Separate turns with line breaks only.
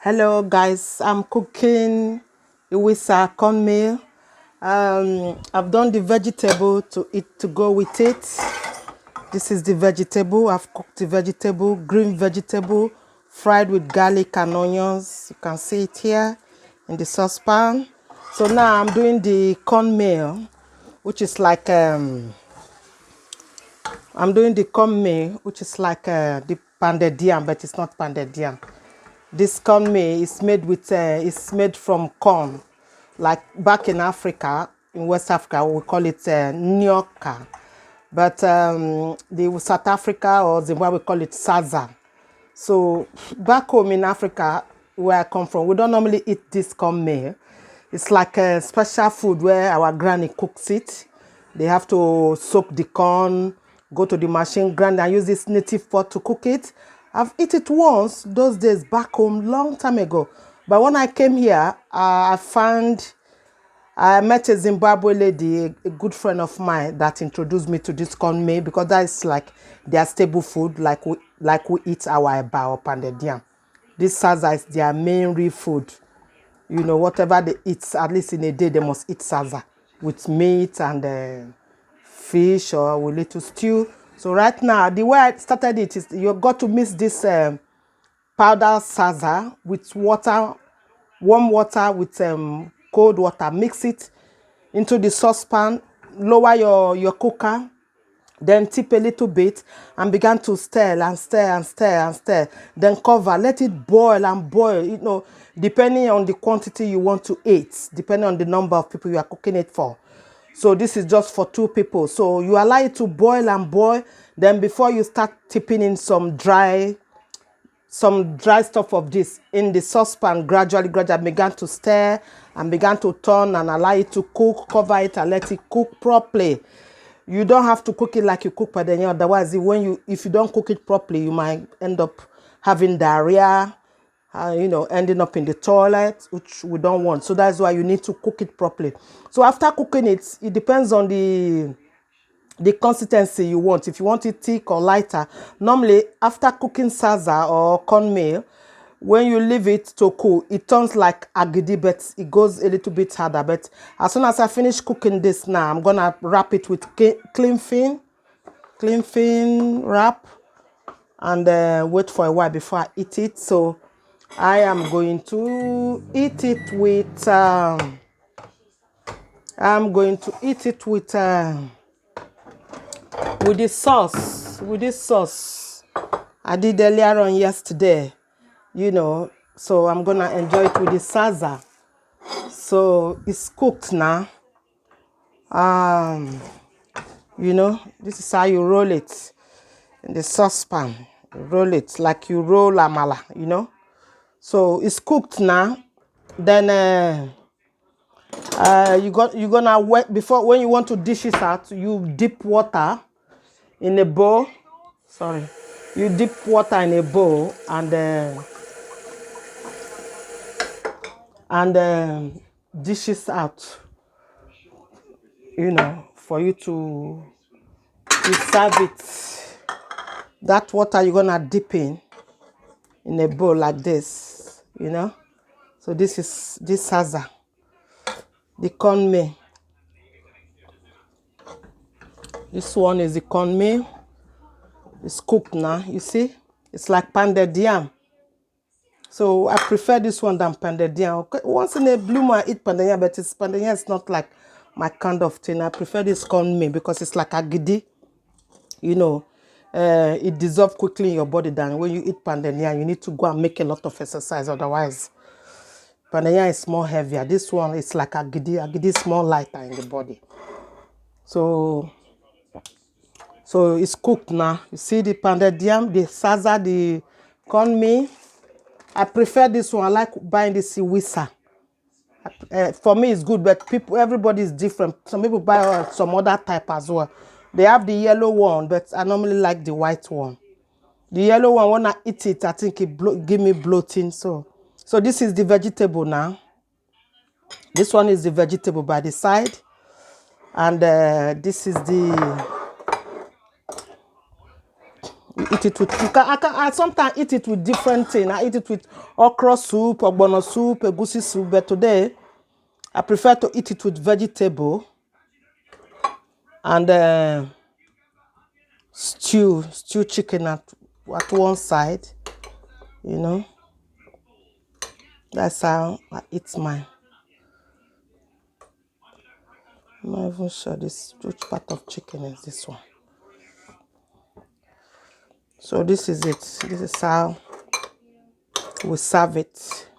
Hello guys, I'm cooking Iwisa cornmeal. I've done the vegetable to eat to go with it. This is the vegetable. I've cooked the vegetable, green vegetable, fried with garlic and onions. You can see it here in the saucepan. So now I'm doing the cornmeal, which is like the pounded yam, but it's not pounded yam. This cornmeal is made with it's made from corn, like back in Africa, in West Africa, we call it nyoka, but the South Africa or Zimbabwe call it saza. So back home in Africa, where I come from, we don't normally eat this cornmeal. It's like a special food where our granny cooks it. They have to soak the corn, go to the machine, grind and use this native pot to cook it. I've eaten it once those days back home, long time ago. But when I came here, I met a Zimbabwe lady, a good friend of mine, that introduced me to this cornmeal because that's like their staple food, like we eat our eba or pounded yam. This saza is their main real food. You know, whatever they eat, at least in a day, they must eat saza with meat and fish or with little stew. So right now, the way I started it is you got to mix this powder saza with water, warm water with cold water. Mix it into the saucepan, lower your cooker, then tip a little bit and begin to stir and stir and stir and stir. Then cover, let it boil and boil, you know, depending on the quantity you want to eat, depending on the number of people you are cooking it for. So this is just for 2 people. So you allow it to boil and boil. Then before you start tipping in some dry stuff of this in the saucepan, gradually began to stir and began to turn and allow it to cook, cover it and let it cook properly. You don't have to cook it like you cook padenya, otherwise if you don't cook it properly, you might end up having diarrhea, ending up in the toilet, which we don't want. So that's why you need to cook it properly. So after cooking it, it depends on the consistency you want. If you want it thick or lighter, normally after cooking saza or cornmeal, when you leave it to cool, it turns like agidi, but it goes a little bit harder. But as soon as I finish cooking this now, I'm gonna wrap it with clean film wrap, and wait for a while before I eat it. So I am going to eat it with with this sauce I did earlier on yesterday, so I'm gonna enjoy it with the salsa. So it's cooked now. This is how you roll it in the saucepan. You roll it like you roll amala, so it's cooked now. Then you're gonna wet before. When you want to dish it out, you dip water in a bowl. Sorry, you dip water in a bowl and dish it out, for you to serve it. That water you're gonna dip in a bowl like this, so this is this salsa, the cornmeal. This one is the cornmeal. It's cooked now, you see. It's like pounded yam. So I prefer this one than pounded yam. Okay, once in a blue moon I eat pounded yam, but pounded yam is not like my kind of thing. I prefer this cornmeal because it's like agidi. It dissolves quickly in your body than when you eat pounded yam. You need to go and make a lot of exercise, otherwise pounded yam is more heavier. This one is like agidi. Agidi is more lighter in the body. So it's cooked now. You see the pounded yam, the salsa, the cornmeal. I prefer this one. I like buying this Iwisa. For me, it's good, but everybody is different. Some people buy some other type as well. They have the yellow one, but I normally like the white one. The yellow one, when I eat it, I think it give me bloating. So this is the vegetable now. This one is the vegetable by the side, and this is You eat it with, I sometimes eat it with different things. I eat it with okra soup, ogbono soup, egusi soup, but today I prefer to eat it with vegetable and stew chicken at one side, you know. That's how I eat mine. I'm not even sure which part of chicken is this one. So this is it. This is how we serve it.